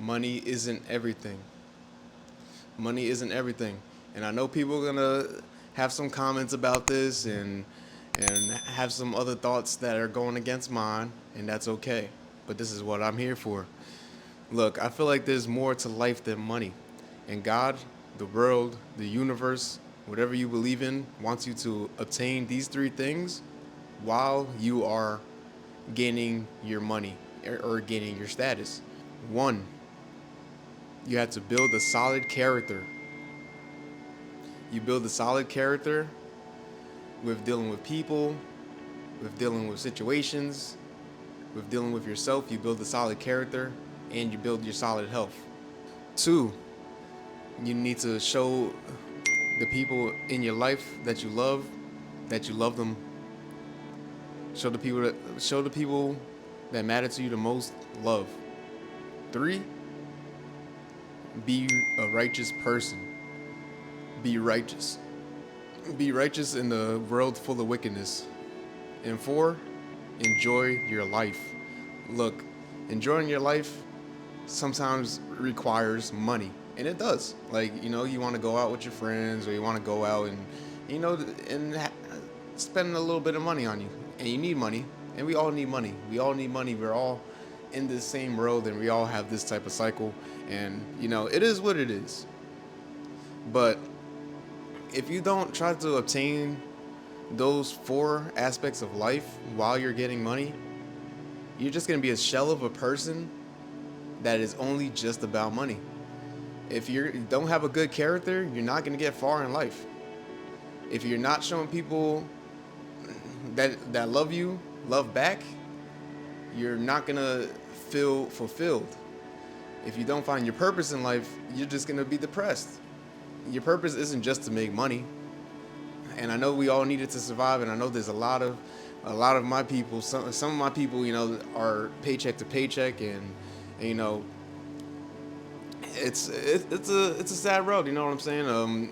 money isn't everything. Money isn't everything. And I know people are gonna have some comments about this and have some other thoughts that are going against mine, and that's okay. But this is what I'm here for. Look, I feel like there's more to life than money. And God, the world, the universe, whatever you believe in, wants you to obtain these three things while you are gaining your money or gaining your status. One, you have to build a solid character. You build a solid character with dealing with people, with dealing with situations, with dealing with yourself. You build a solid character and you build your solid health. Two, you need to show the people in your life that you love them. Show the people that matter to you the most love. Three, be a righteous person. Be righteous. Be righteous in the world full of wickedness. And four, enjoy your life. Look, enjoying your life sometimes requires money, and it does. Like, you want to go out with your friends, or you want to go out and you know and spend a little bit of money on you, and you need money, and we all need money. We all need money. We're all in this same world, and we all have this type of cycle, and it is what it is. But if you don't try to obtain those four aspects of life while you're getting money, you're just going to be a shell of a person that is only just about money. If you don't have a good character, you're not going to get far in life. If you're not showing people that love you, love back, you're not going to feel fulfilled. If you don't find your purpose in life, you're just going to be depressed. Your purpose isn't just to make money. And I know we all need it to survive, and I know there's a lot of my people, some of my people, are paycheck to paycheck, and it's a sad road. You know what I'm saying?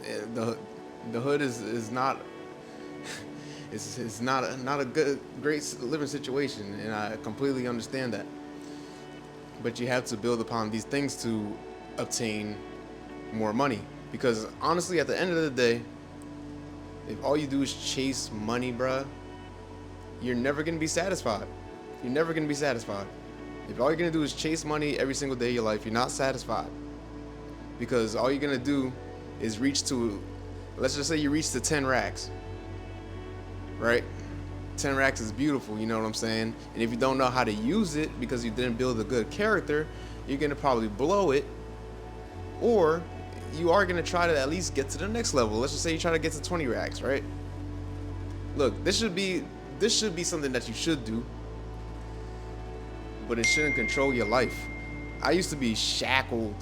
The hood is not it's not a great living situation, and I completely understand that. But you have to build upon these things to obtain more money, because honestly, at the end of the day, if all you do is chase money, bruh, you're never gonna be satisfied. You're never gonna be satisfied. If all you're gonna do is chase money every single day of your life, you're not satisfied. Because all you're gonna do is let's just say you reach to 10 racks, right? 10 racks is beautiful, you know what I'm saying? And if you don't know how to use it because you didn't build a good character, you're gonna probably blow it, or you are gonna try to at least get to the next level. Let's just say you try to get to 20 racks, right? Look, this should be something that you should do, but it shouldn't control your life. I used to be shackled.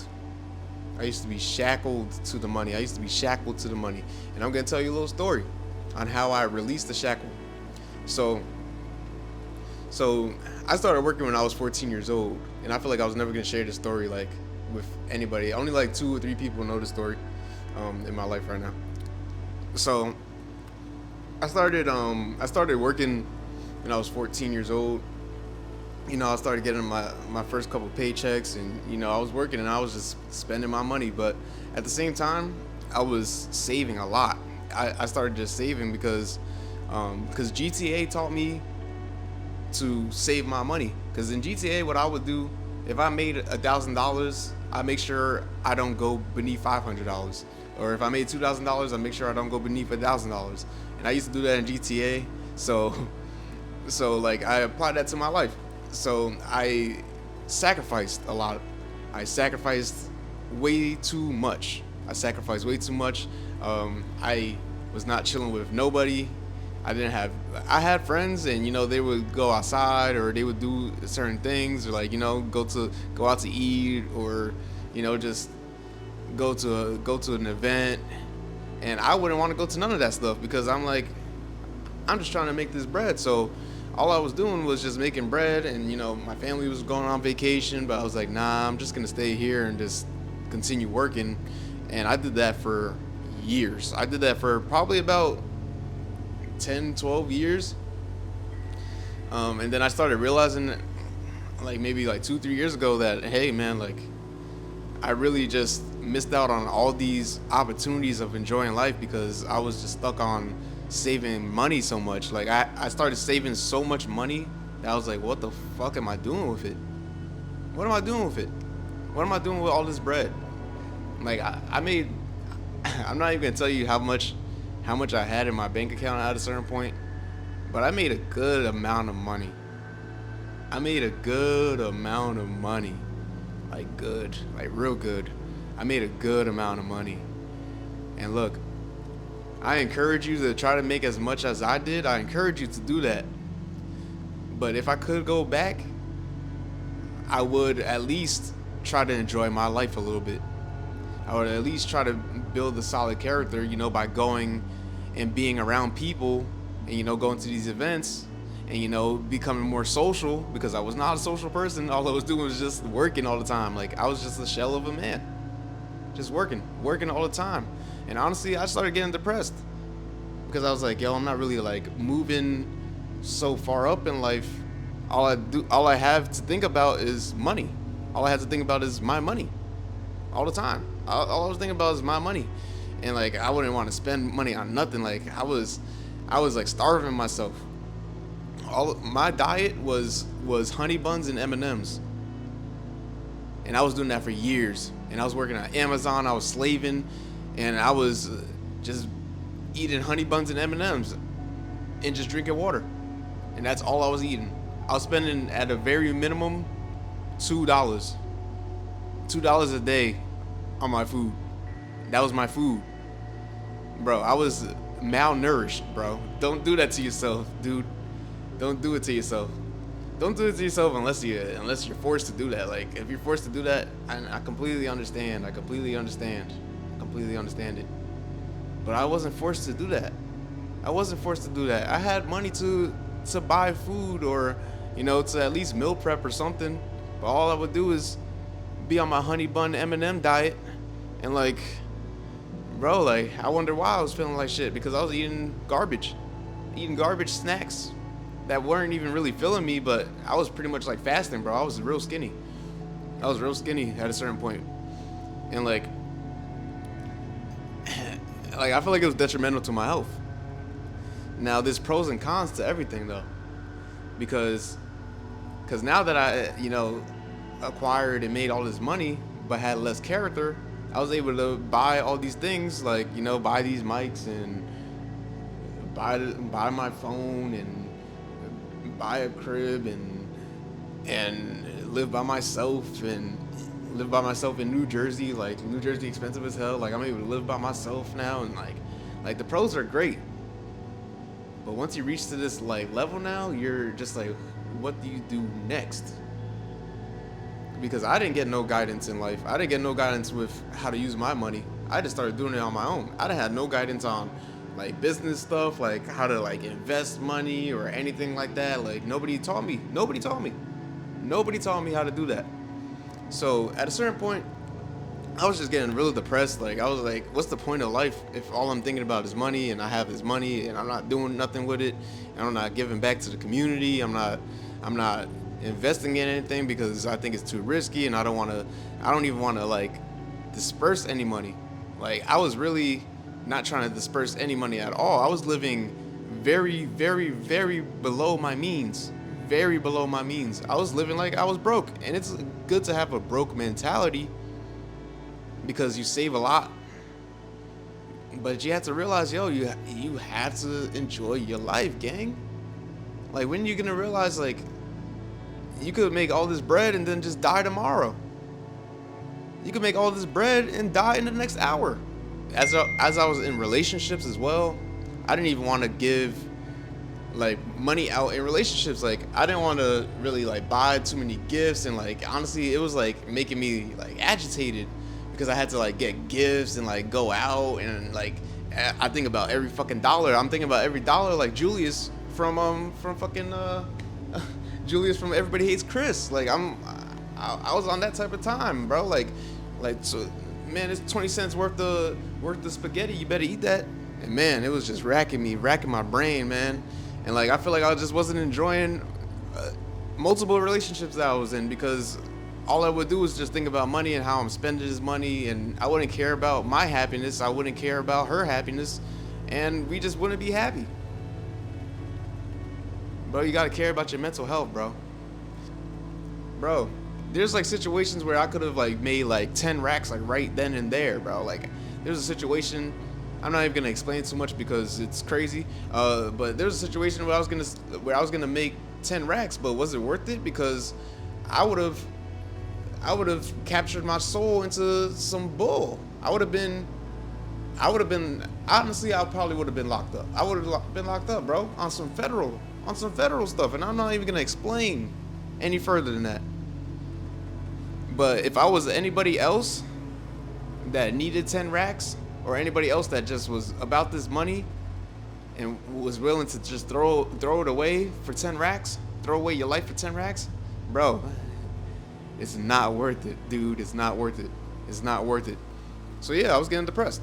To the money. And I'm going to tell you a little story on how I released the shackle. So I started working when I was 14 years old, and I feel like I was never going to share this story like with anybody. Only like 2 or 3 people know the story in my life right now. So I started working when I was 14 years old. I started getting my first couple paychecks, and I was working and I was just spending my money, but at the same time I was saving a lot. I started just saving because GTA taught me to save my money. Because in GTA, what I would do, if I made $1,000, I make sure I don't go beneath $500. Or if I made $2,000, I make sure I don't go beneath $1,000. And I used to do that in GTA. So like I applied that to my life. So I sacrificed a lot. I sacrificed way too much. I was not chilling with nobody. I had friends, and they would go outside, or they would do certain things, or like go out to eat, or just go to an event. And I wouldn't want to go to none of that stuff because I'm just trying to make this bread. So all I was doing was just making bread, and my family was going on vacation, but I was like, nah, I'm just gonna stay here and just continue working. And I did that for years. I did that for probably about 10, 12 years. And then I started realizing, like maybe like 2, 3 years ago, that hey man, like I really just missed out on all these opportunities of enjoying life because I was just stuck on saving money so much. Like I started saving so much money that I was like, what the fuck am I doing with it? What am I doing with it? What am I doing with all this bread? Like I made I'm not even gonna tell you how much I had in my bank account at a certain point, but I made a good amount of money. I made a good amount of money. Like good, like real good. I made a good amount of money. And look, I encourage you to try to make as much as I did. I encourage you to do that. But if I could go back, I would at least try to enjoy my life a little bit. I would at least try to build a solid character, by going and being around people and, going to these events and, becoming more social because I was not a social person. All I was doing was just working all the time. Like, I was just a shell of a man. Just working all the time. And honestly, I started getting depressed because I was like, yo, I'm not really like moving so far up in life. All I have to think about is money. All I have to think about is my money all the time. All I was thinking about is my money. And like, I wouldn't want to spend money on nothing. Like I was like starving myself. All my diet was honey buns and M&Ms. And I was doing that for years. And I was working at Amazon. I was slaving, and I was just eating honey buns and M&Ms and just drinking water. And that's all I was eating. I was spending at a very minimum $2. $2 a day on my food. That was my food. Bro, I was malnourished, bro. Don't do that to yourself, dude. Don't do it to yourself. Don't do it to yourself unless you're forced to do that. Like, if you're forced to do that, I completely understand. I completely understand it. But I wasn't forced to do that. I had money to buy food or, to at least meal prep or something. But all I would do is be on my honey bun M&M diet. And like, bro, like, I wonder why I was feeling like shit, because I was eating garbage snacks that weren't even really filling me, but I was pretty much like fasting, bro. I was real skinny at a certain point. And like I feel like it was detrimental to my health. Now there's pros and cons to everything though, because now that I acquired and made all this money but had less character, I was able to buy all these things, like buy these mics and buy my phone and buy a crib and live by myself in New Jersey. Like, New Jersey expensive as hell. Like, I'm able to live by myself now, and like the pros are great. But once you reach to this like level now, you're just like, what do you do next? Because I didn't get no guidance in life. I didn't get no guidance with how to use my money. I just started doing it on my own. I didn't have no guidance on like business stuff, like how to like invest money or anything like that. Like, nobody taught me how to do that. So at a certain point, I was just getting really depressed. Like, I was like, what's the point of life if all I'm thinking about is money, and I have this money and I'm not doing nothing with it, and I'm not giving back to the community. I'm not investing in anything because I think it's too risky, and I don't even want to like disperse any money. Like, I was really not trying to disperse any money at all. I was living very, very, very below my means. Very below my means. I was living like I was broke. And it's good to have a broke mentality because you save a lot. But you have to realize, yo, you have to enjoy your life, gang. Like, when are you gonna realize, like, you could make all this bread and then just die tomorrow? You could make all this bread and die in the next hour. As I was in relationships as well, I didn't even want to give like money out in relationships. Like, I didn't want to really like buy too many gifts, and like, honestly, it was like making me like agitated because I had to like get gifts and like go out, and like I think about every fucking dollar. I'm thinking about every dollar, like Julius from fucking Julius from Everybody Hates Chris. Like, I was on that type of time, bro. Like so, man, it's 20 cents worth of spaghetti. You better eat that. And man, it was just racking my brain, man. And like, I feel like I just wasn't enjoying multiple relationships that I was in because all I would do is just think about money and how I'm spending this money, and I wouldn't care about my happiness. I wouldn't care about her happiness, and we just wouldn't be happy. Bro, you gotta care about your mental health, bro. Bro, there's like situations where I could have like made like 10 racks like right then and there, bro. Like there's a situation, I'm not even gonna explain too much because it's crazy. But there's a situation where I was gonna make 10 racks, but was it worth it? Because I would have I would have captured my soul into some bull. I would have been, honestly, I probably would have been locked up. I would have been locked up, bro, on some federal stuff. And I'm not even going to explain any further than that. But if I was anybody else that needed 10 racks, or anybody else that just was about this money and was willing to just throw it away for 10 racks, throw away your life for 10 racks, bro, it's not worth it, dude. It's not worth it. It's not worth it. So yeah, I was getting depressed.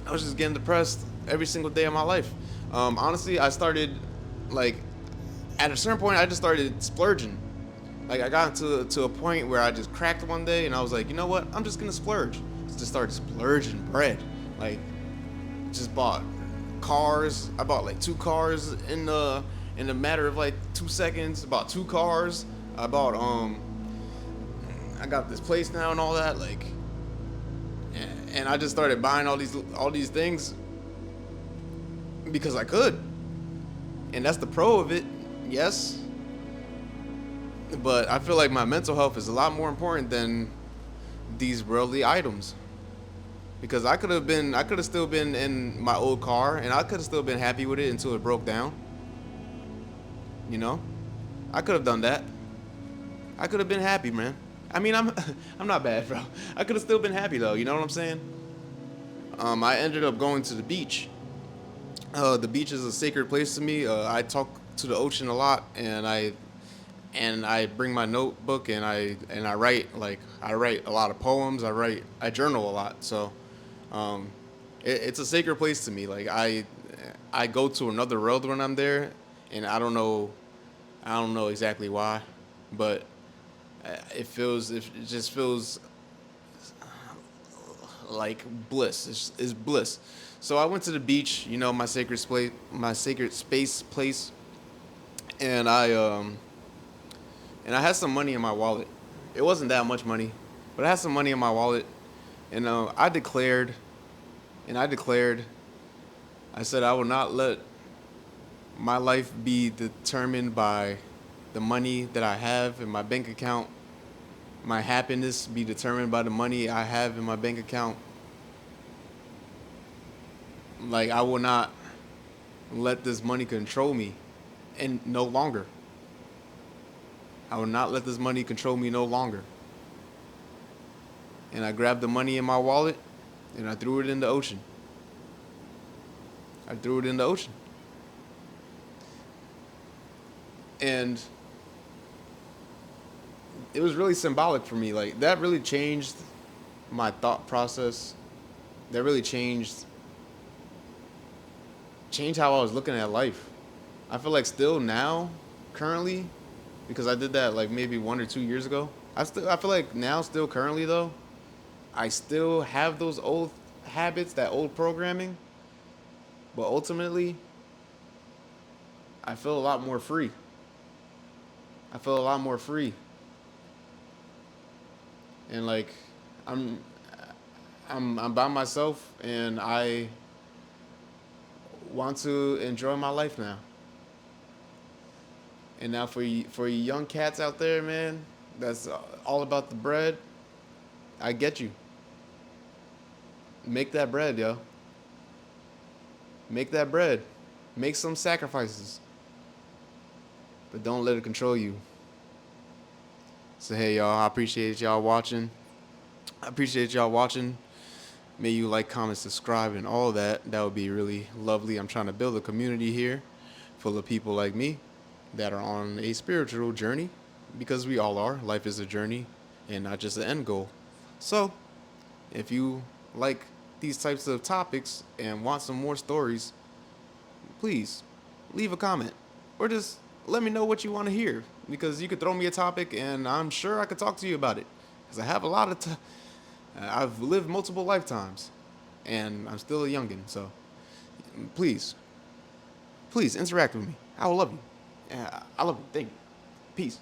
I was just getting depressed every single day of my life. Honestly, I started, like, at a certain point, I just started splurging. Like, I got to a point where I just cracked one day, and I was like, you know what? I'm just gonna splurge. Just started splurging bread. Like, just bought cars. I bought like 2 cars in the matter of like 2 seconds. Bought 2 cars. I got this place now and all that. Like, and I just started buying all these things because I could. And that's the pro of it, yes. But I feel like my mental health is a lot more important than these worldly items. Because I could have still been in my old car and I could have still been happy with it until it broke down. You know? I could have done that. I could have been happy, man. I mean, I'm not bad, bro. I could have still been happy though, you know what I'm saying? I ended up going to the beach. The beach is a sacred place to me. I talk to the ocean a lot, and I bring my notebook and I write, like, I write a lot of poems. I journal a lot. So it's a sacred place to me. Like, I go to another world when I'm there, and I don't know exactly why, but it just feels like bliss. It's bliss. So I went to the beach, you know, my sacred space place, and I had some money in my wallet. It wasn't that much money, but I had some money in my wallet, and I declared, I said I will not let my life be determined by the money that I have in my bank account. My happiness be determined by the money I have in my bank account. Like, I will not let this money control me, and no longer. I will not let this money control me no longer. And I grabbed the money in my wallet and I threw it in the ocean. I threw it in the ocean. And it was really symbolic for me. Like, that really changed my thought process. That really changed how I was looking at life. I feel like still now, currently, because I did that like maybe 1 or 2 years ago. I feel like now, still currently though, I still have those old habits, that old programming, but ultimately I feel a lot more free. I feel a lot more free. And like, I'm I'm by myself and I want to enjoy my life now. And now for you young cats out there, man, that's all about the bread. I get you. Make that bread, yo. Make that bread. Make some sacrifices. But don't let it control you. So hey y'all, I appreciate y'all watching. I appreciate y'all watching. May you like, comment, subscribe, and all that. That would be really lovely. I'm trying to build a community here full of people like me that are on a spiritual journey, because we all are. Life is a journey and not just the end goal. So if you like these types of topics and want some more stories, please leave a comment or just let me know what you want to hear. because you could throw me a topic and I'm sure I could talk to you about it. Because I have a lot of I've lived multiple lifetimes and I'm still a youngin', so please, please interact with me. I will love you. I love you. Thank you. Peace.